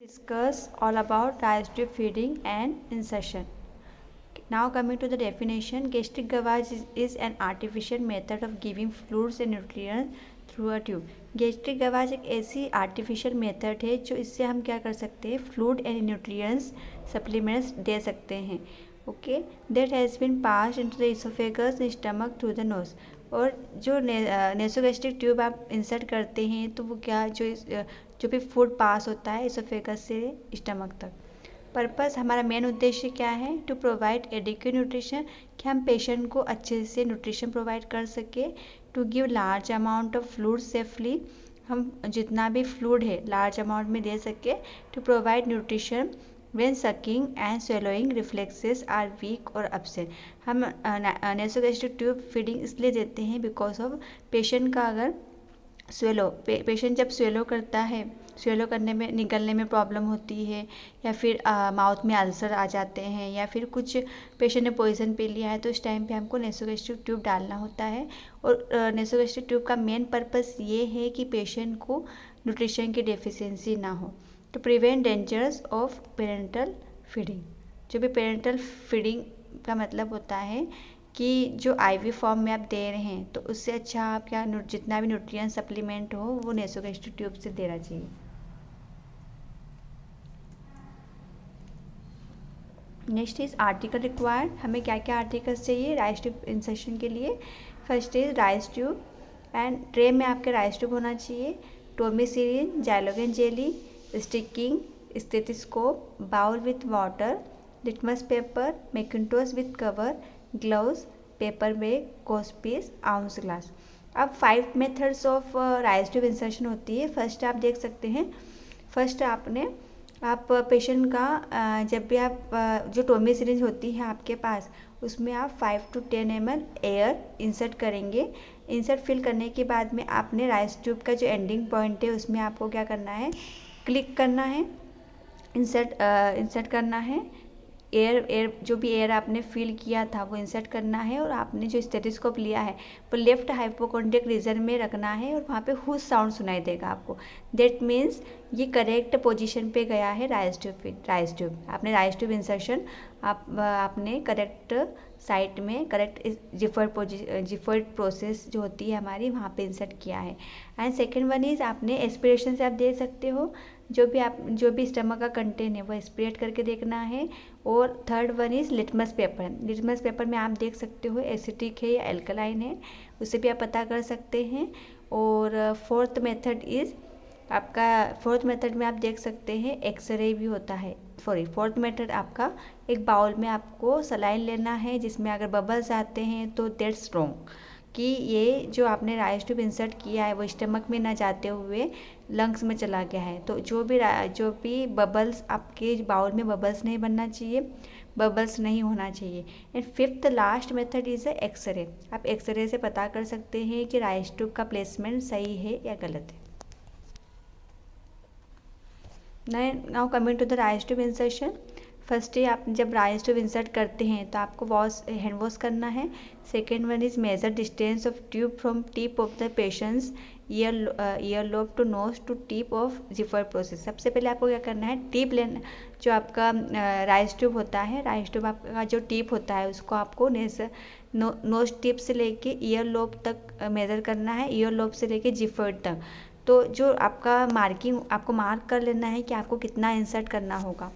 Discuss all about digestive feeding and insertion. Now coming to the definition, gastric gavage is an artificial method of giving fluids and nutrients through a tube. Gastric gavage एक ऐसी artificial method है जो इससे हम क्या कर सकते हैं, फ्लूइड एंड न्यूट्रिएंट्स सप्लीमेंट्स दे सकते हैं. Okay, that has been passed into the oesophagus stomach through the nose. और जो नेसोगैस्ट्रिक ट्यूब आप इंसर्ट करते हैं तो वो क्या जो भी फूड पास होता है इसोफेगस से स्टमक तक. पर्पस, हमारा मेन उद्देश्य क्या है, टू प्रोवाइड एडिक्वेट न्यूट्रिशन, कि हम पेशेंट को अच्छे से न्यूट्रिशन प्रोवाइड कर सके. To give large amount of fluid safely, हम जितना भी फ्लूइड है लार्ज अमाउंट में दे सके. To provide nutrition when sucking and swallowing reflexes are weak और एब्सेंट. हम नेसोगैस्ट्रिक ट्यूब फीडिंग इसलिए देते हैं बिकॉज ऑफ पेशेंट का अगर पेशेंट जब स्वेलो करता है, स्वेलो करने में निगलने में प्रॉब्लम होती है, या फिर माउथ में अल्सर आ जाते हैं, या फिर कुछ पेशेंट ने पॉइजन पी लिया है, तो इस टाइम पे हमको नेसोगैस्ट्रिक ट्यूब डालना होता है. और नेसोगैस्ट्रिक ट्यूब का मेन पर्पस ये है कि पेशेंट को न्यूट्रिशन की डेफिशिएंसी ना हो. To prevent dangers of parental feeding. जो भी पेरेंटल फीडिंग का मतलब होता है कि जो आईवी फॉर्म में आप दे रहे हैं, तो उससे अच्छा आप क्या जितना भी न्यूट्रिएंट सप्लीमेंट हो वो नेसोगैस्ट्रिक ट्यूब से देना चाहिए. Next is article required. हमें क्या क्या आर्टिकल्स चाहिए राइस ट्यूब इंसर्शन के लिए. First is Ryle's tube, and tray में आपके राइस ट्यूब होना चाहिए. Toomey syringe, xylocaine jelly, sticking stethoscope, bowl with water, litmus paper, mackintosh with cover, gloves, paper bag, कॉस्पीस, आउंस ग्लास. अब 5 methods of Ryle's tube insertion होती है. First आप देख सकते हैं, फर्स्ट आप पेशेंट का जब भी आप जो टोमी सिरिंज होती है आपके पास, उसमें आप 5 to 10 ml एयर इंसर्ट करेंगे. इंसर्ट फिल करने के बाद में आपने राइस ट्यूब का जो एंडिंग पॉइंट है उसमें आपको क्या करना है, क्लिक करना है, इंसर्ट करना है. एयर जो भी एयर आपने फिल किया था वो इंसर्ट करना है, और आपने जो स्टेथोस्कोप लिया है वो लेफ्ट हाइपोकॉन्ड्रिक रीजन में रखना है, और वहाँ पे हुश साउंड सुनाई देगा आपको. दैट मीन्स ये करेक्ट पोजीशन पे गया है राइस ट्यूब. आपने राइस ट्यूब इंसर्शन आपने करेक्ट साइट में, करेक्ट जिफर्ड प्रोसेस जो होती है हमारी, वहाँ पे इंसर्ट किया है. एंड सेकेंड वन इज़ आपने एस्पिरेशन से आप दे सकते हो, जो भी स्टमक का कंटेंट है वो एस्पिरेट करके देखना है. और third one is litmus paper. Litmus paper में आप देख सकते हो एसिडिक है या एल्कलाइन है, उससे भी आप पता कर सकते हैं. और फोर्थ मेथड में आप देख सकते हैं एक्सरे भी होता है. फोर्थ मेथड आपका, एक बाउल में आपको सलाइन लेना है जिसमें अगर बबल्स आते हैं तो दैट्स रॉन्ग, कि ये जो आपने राइस ट्यूब इंसर्ट किया है वो स्टमक में ना जाते हुए लंग्स में चला गया है. तो जो भी बबल्स आपके बाउल में बबल्स नहीं बनना चाहिए, बबल्स नहीं होना चाहिए. And fifth last method is X ray. आप एक्सरे से पता कर सकते हैं कि राइस ट्यूब का प्लेसमेंट सही है या गलत है. Now coming to the Ryle's tube insertion. First ही आप जब राइस ट्यूब इंसर्ट करते हैं तो आपको हैंड वॉश करना है. Second one is measure distance of tube from tip of the patient's ear lobe to nose to tip of xiphoid process. सबसे पहले आपको क्या करना है, टिप लेना. जो आपका राइस ट्यूब होता है, राइस ट्यूब आपका जो टिप होता है उसको आपको नोज टिप से लेके ईयर लोब तक मेजर करना है, ईयर लोब से लेके जिफर तक. तो जो आपका आपको मार्क कर लेना है कि आपको कितना इंसर्ट करना होगा.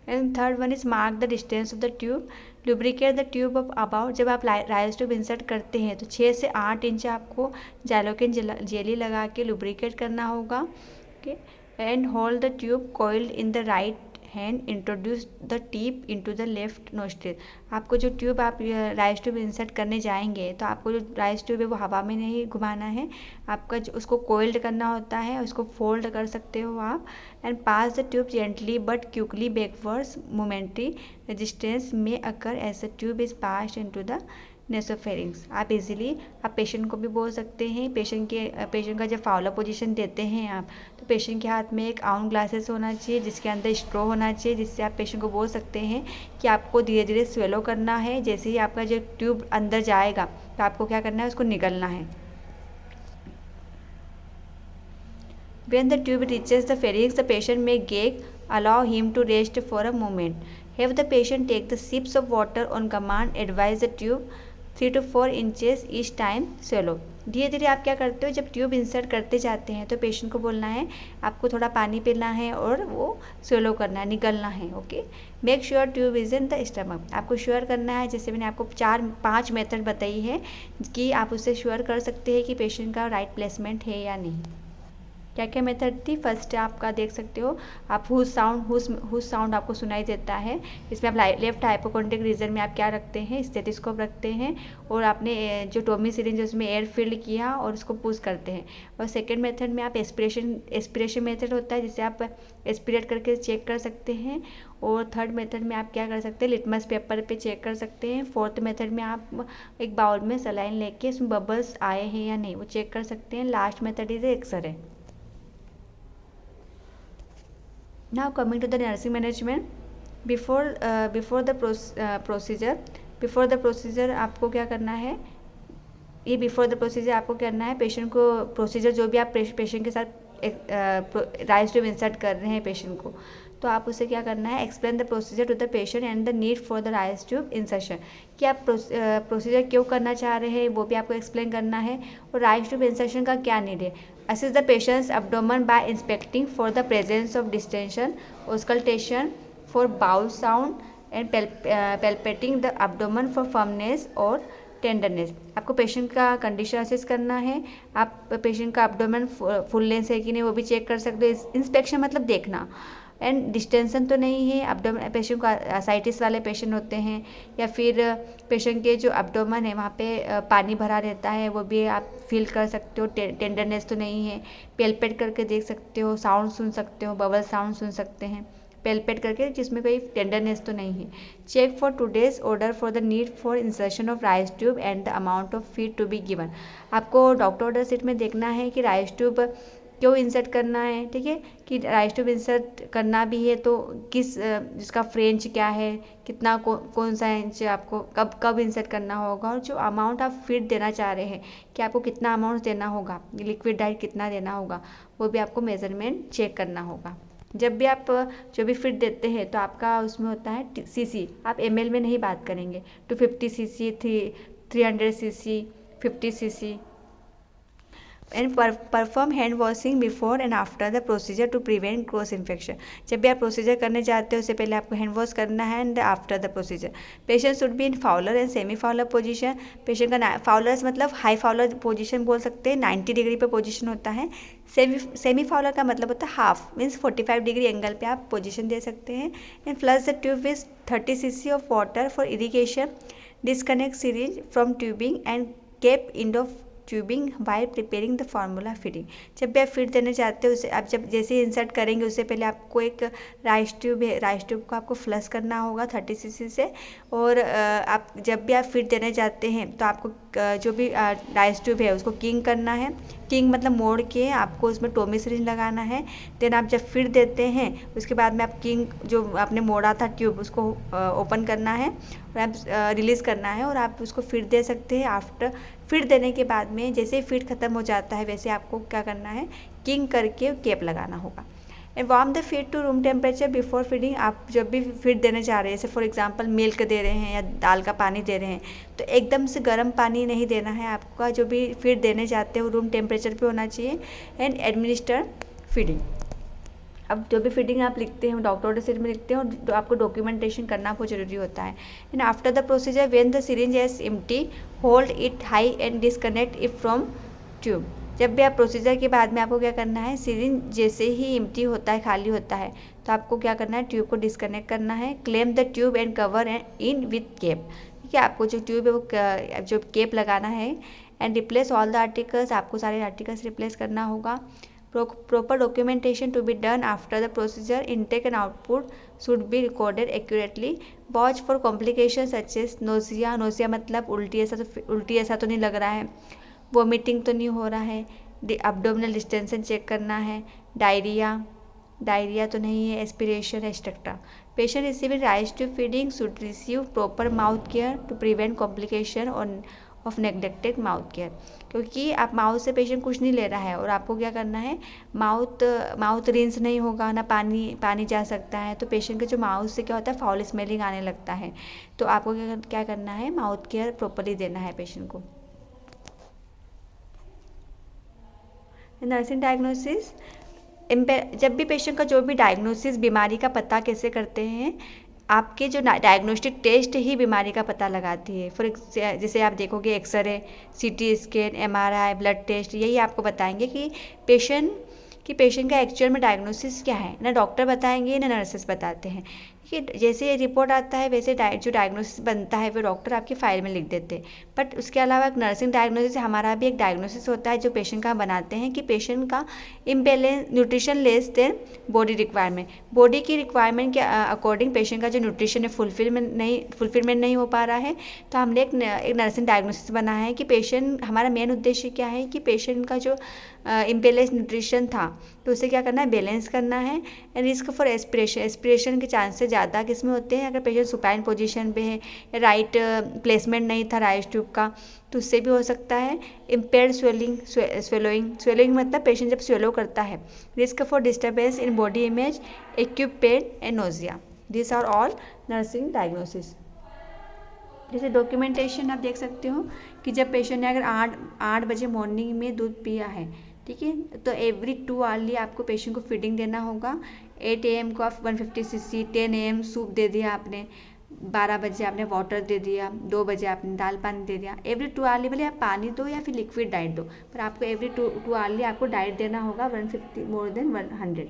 And third one is mark the distance of the tube. Lubricate the tube of about. जब आप राइस ट्यूब इंसर्ट करते हैं तो 6 से 8 इंच आपको जाइलोकेन जेली लगा के लुब्रिकेट करना होगा. Okay, and hold the tube coiled in the right hand, introduce the tip into the left nostril. आपको जो ट्यूब आप राइस ट्यूब इंसर्ट करने जाएंगे तो आपको जो राइस ट्यूब है वो हवा में नहीं घुमाना है, आपका जो उसको कोइल्ड करना होता है, उसको फोल्ड कर सकते हो आप. And pass the tube gently but quickly backwards. Momentary resistance may occur as the tube is passed into the nasopharynx. आप इजीली पेशेंट को भी बोल सकते हैं. पेशेंट का जब फाउलर पोजीशन देते हैं आप, तो पेशेंट के हाथ में एक आउन ग्लासेस होना चाहिए जिसके अंदर स्ट्रॉ होना चाहिए, जिससे आप पेशेंट को बोल सकते हैं कि आपको धीरे धीरे स्वेलो करना है. जैसे ही आपका जो ट्यूब अंदर जाएगा तो आपको क्या करना है, उसको निगलना है. When the tube reaches the pharynx, the patient may gag allow him to rest for a moment. Have the patient take the sips of water on command. Advise the tube 3 to 4 inches each time swallow. धीरे धीरे आप क्या करते हो, जब tube insert करते जाते हैं तो पेशेंट को बोलना है आपको थोड़ा पानी पीना है और वो स्वेलो करना है, निगलना है. Okay. Make sure tube is in the stomach. आपको श्योर करना है, जैसे मैंने आपको 4-5 मेथड बताई है कि आप उससे श्योर कर सकते हैं कि पेशेंट का राइट प्लेसमेंट है या नहीं. क्या क्या मेथड थी. फर्स्ट आपका देख सकते हो आप हुज साउंड आपको सुनाई देता है. इसमें आप लेफ्ट हाइपोकॉन्ड्रिक रीजन में आप क्या रखते हैं, स्टेथोस्कोप रखते हैं और आपने जो टोमी सिरिंज उसमें एयर फिल्ड किया और उसको पुश करते हैं. और सेकंड मेथड में आप एस्पिरेशन मेथड होता है जिसे आप एस्पिरेट करके चेक कर सकते हैं. और थर्ड मेथड में आप क्या कर सकते हैं, लिटमस पेपर पे चेक कर सकते हैं. फोर्थ मेथड में आप एक बाउल में सलाइन लेके उसमें बबल्स आए हैं या नहीं वो चेक कर सकते हैं. Last method is X ray. Now coming to the nursing management, before the procedure आपको क्या करना है, ये बिफोर द प्रोसीजर आपको करना है पेशेंट को प्रोसीजर जो भी आप पेशेंट के साथ राइस ट्यूब इंसर्ट कर रहे हैं पेशेंट को, तो आप उसे क्या करना है, explain the procedure to the patient and the need for the Ryle's tube insertion. कि आप प्रोसीजर क्यों करना चाह रहे हैं वो भी आपको एक्सप्लेन करना है और राइस ट्यूब इंसर्शन का क्या नीड है. Assess the patient's abdomen by inspecting for the presence of distension, auscultation for bowel sound and palpating the abdomen for firmness और टेंडरनेस. आपको पेशेंट का कंडीशन असेस करना है. आप पेशेंट का एब्डोमेन फुलनेस है कि नहीं वो भी चेक कर सकते हो. इंस्पेक्शन मतलब देखना. एंड डिस्टेंशन तो नहीं है एब्डोमेन. पेशेंट को असाइटिस वाले पेशेंट होते हैं या फिर पेशेंट के जो एब्डोमेन है वहाँ पे पानी भरा रहता है वो भी आप फील कर सकते हो. टेंडरनेस तो नहीं है. पेल्पेट करके देख सकते हो, साउंड सुन सकते हो, बबल साउंड सुन सकते हैं पेल्पेट करके जिसमें कोई टेंडरनेस तो नहीं है. Check for today's order for the need for insertion of Ryle's tube and the amount of feed to be given. आपको डॉक्टर ऑर्डर शीट में देखना है कि राइस ट्यूब क्यों इंसर्ट करना है. ठीक है, कि राइस ट्यूब इंसर्ट करना भी है तो किस जिसका फ्रेंच क्या है, कितना कौन सा इंच आपको कब इंसर्ट करना होगा, और जो अमाउंट आप फीड देना चाह रहे हैं कि आपको कितना अमाउंट देना होगा, लिक्विड डाइट कितना देना होगा, वो भी आपको मेजरमेंट चेक करना होगा. जब भी आप जो भी फीड देते हैं तो आपका उसमें होता है सीसी. आप एमएल में नहीं बात करेंगे. 250 cc, 300 cc, 50 cc. And perform hand washing before and after the procedure to prevent cross infection. जब भी आप प्रोसीजर करने जाते हो उससे पहले आपको हैंड वॉश करना है and after the procedure. Patient should be in Fowler and semi Fowler position. Patient का फाउलर मतलब हाई फाउलर पोजीशन बोल सकते हैं, 90 डिग्री पे पोजीशन होता है. सेमी फाउलर का मतलब होता है हाफ, मीन्स 45 डिग्री एंगल पे आप पोजीशन दे सकते हैं. And flush the tube with 30 cc of water for irrigation. Disconnect series from tubing and cap end of tubing while preparing the formula feeding. जब भी आप फीड देने जाते हो उसे आप जब जैसे ही इंसर्ट करेंगे उससे पहले आपको एक राइस ट्यूब है, राइस ट्यूब को आपको फ्लश करना होगा 30 cc से. और आप जब भी आप फीड देने जाते हैं तो आपको जो भी राइस ट्यूब है उसको किंग करना है. किंग मतलब मोड़ के आपको उसमें टोमी सिरिंज लगाना है. देन आप जब फीड देते हैं उसके बाद में आप किंग जो आपने मोड़ा था ट्यूब उसको ओपन करना है और आप रिलीज़ करना है और आप उसको फीड दे सकते हैं. आफ्टर फीड देने के बाद में जैसे ही फीड ख़त्म हो जाता है वैसे आपको क्या करना है, किंग करके कैप लगाना होगा. And warm the feed to room temperature before feeding. आप जब भी फीड देने जा रहे हैं, जैसे फॉर एग्जांपल मिल्क दे रहे हैं या दाल का पानी दे रहे हैं, तो एकदम से गर्म पानी नहीं देना है. आपका जो भी फीड देने जाते हैं वो रूम टेम्परेचर पे होना चाहिए. And administer feeding. अब जो भी फीडिंग आप लिखते हैं डॉक्टर ऑर्डर शीट में लिखते हैं और आपको डॉक्यूमेंटेशन करना बहुत जरूरी होता है. And after the procedure when the syringe is empty hold it high and disconnect it from tube. जब भी आप प्रोसीजर के बाद में आपको क्या करना है, सिरिंज जैसे ही एम्प्टी होता है, खाली होता है, तो आपको क्या करना है, ट्यूब को डिस्कनेक्ट करना है. Clamp the tube and cover in with cap. ठीक है, आपको जो ट्यूब है वो जो केप लगाना है. And replace all the articles. आपको सारे आर्टिकल्स रिप्लेस करना होगा. Proper documentation to be done after the procedure. Intake and output should be recorded accurately. Watch for complications such as nausea. Nausea मतलब उल्टी ऐसा तो नहीं लग रहा है, वोमिटिंग तो नहीं हो रहा है, abdominal distension चेक करना है, डायरिया तो नहीं है, aspiration etcetera. Patient receiving rice tube feeding should receive proper mouth care to prevent complication of neglected mouth care, क्योंकि आप माउथ से पेशेंट कुछ नहीं ले रहा है और आपको क्या करना है, माउथ रिंस नहीं होगा ना, पानी जा सकता है, तो पेशेंट के जो माउथ से क्या होता है, फाउल स्मेलिंग आने लगता है। तो आपको क्या करना है, माउथ केयर प्रॉपरली देना है पेशेंट को। नर्सिंग डायग्नोसिस, जब भी पेशेंट का जो भी डायग्नोसिस, बीमारी का पता कैसे करते हैं, आपके जो डायग्नोस्टिक टेस्ट ही बीमारी का पता लगाती है। जैसे आप देखोगे x ray, CT scan, MRI, blood test, यही आपको बताएंगे कि पेशेंट का एक्चुअल में डायग्नोसिस क्या है। ना डॉक्टर बताएंगे ना नर्सेस बताते हैं कि जैसे रिपोर्ट आता है वैसे जो डायग्नोसिस बनता है वो डॉक्टर आपकी फाइल में लिख देते हैं। बट उसके अलावा एक नर्सिंग डायग्नोसिस, हमारा भी एक डायग्नोसिस होता है जो पेशेंट का बनाते हैं कि पेशेंट का imbalance, nutrition less than body requirement, body की रिक्वायरमेंट के अकॉर्डिंग पेशेंट का जो न्यूट्रिशन है फुलफिलमेंट नहीं हो पा रहा है। तो हमने एक नर्सिंग डायग्नोसिस बना है कि पेशेंट, हमारा मेन उद्देश्य क्या है कि पेशेंट का जो इम्बैलेंस न्यूट्रिशन था तो उसे क्या करना है, बैलेंस करना है। रिस्क फॉर एस्पिरेशन के चांसेस ज़्यादा किस में होते हैं, अगर पेशेंट सुपाइन पोजीशन पे है या राइट प्लेसमेंट नहीं था राइस ट्यूब का, तो उससे भी हो सकता है। इम्पेयर्ड स्वेलोइंग मतलब पेशेंट जब स्वेलो करता है। Risk for disturbance in body image, acute pain and nausea. This are all nursing diagnosis. जैसे डॉक्यूमेंटेशन आप देख सकते हो कि जब पेशेंट ने अगर 8 बजे मॉर्निंग में दूध पिया है, ठीक है, तो एवरी 2 आवर्ली आपको पेशेंट को फीडिंग देना होगा। 8 AM को आप 150 cc, 10 AM सूप दे दिया आपने, 12 बजे आपने वाटर दे दिया, 2 बजे आपने दाल पानी दे दिया। एवरी 2 आवर्ली भले आप पानी दो या फिर लिक्विड डाइट दो, पर आपको एवरी 2 आवर्ली आपको डाइट देना होगा 150 मोर देन 100।